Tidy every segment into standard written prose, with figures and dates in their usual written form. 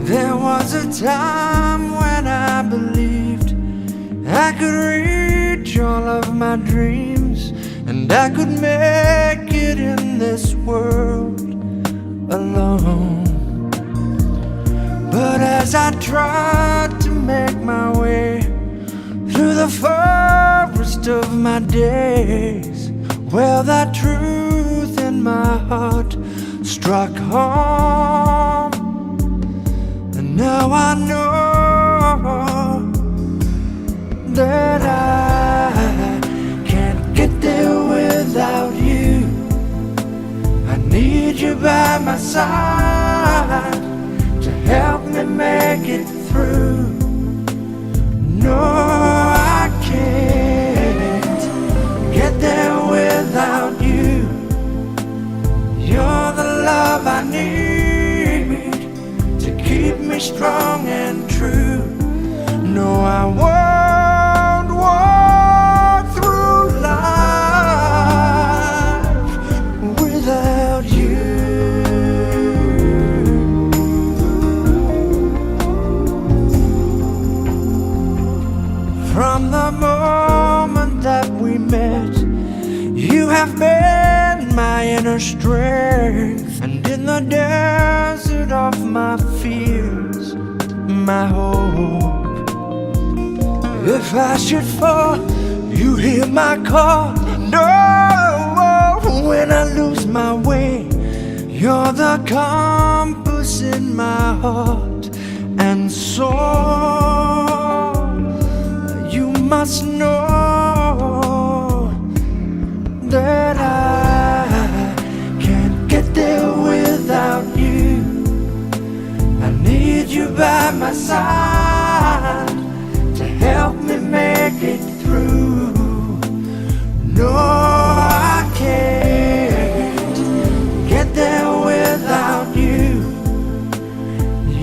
There was a time when I believed I could reach all of my dreams, and I could make it in this world alone. But as I tried to make my way through the forest of my days, well, that truth in my heart struck home. And now I know that I can't get there without you. I need you by my side to help me make it through. No, I can't get there without you. You're the love I need to keep me strong and true. No, I won't walk through life without you. From the moment that we met, you have been my inner strength, and in the desert of my fears, my hope. If I should fall, you hear my call. No, when I lose my way, you're the compass in my heart and soul. You must know that I can't get there without you. I need you by my side to help me make it through. No, I can't get there without you.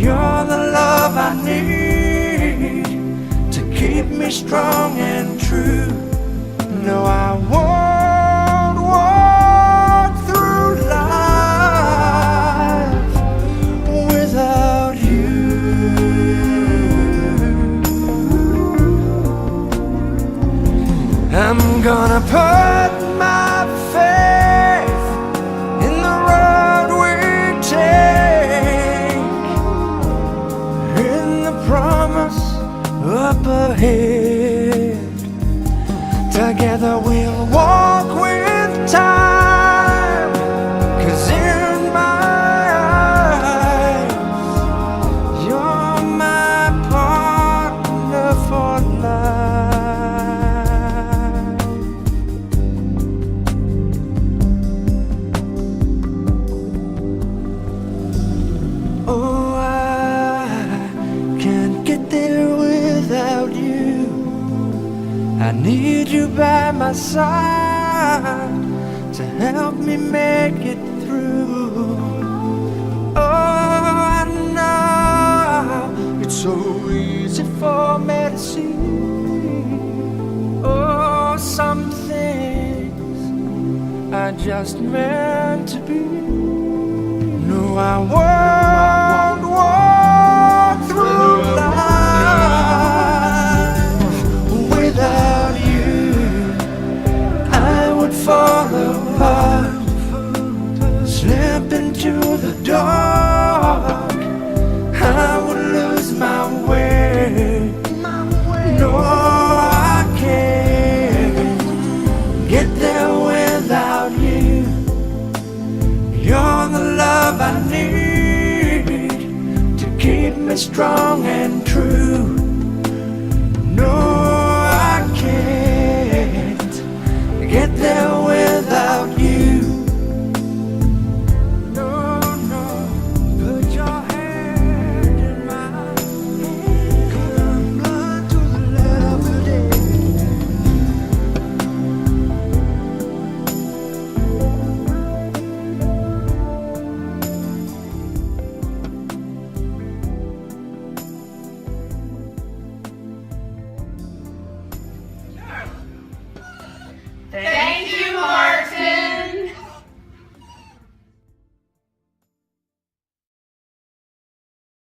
You're the love I need to keep me strong and true. No, I won't walk through life without you. I'm gonna put my faith in the road we take, in the promise up ahead. Together we'll walk with time, 'cause in my eyes, you're my partner for life. Oh, I can't get there without you. I need you by my side to help me make it through. Oh, I know it's so easy for me to see. Oh, some things are just meant to be. No, I won't walk through life without you. I would fall apart, slip into the dark. I would lose my way. No, I can't get there without you. You're the love I need to keep me strong and true. No, I can't get there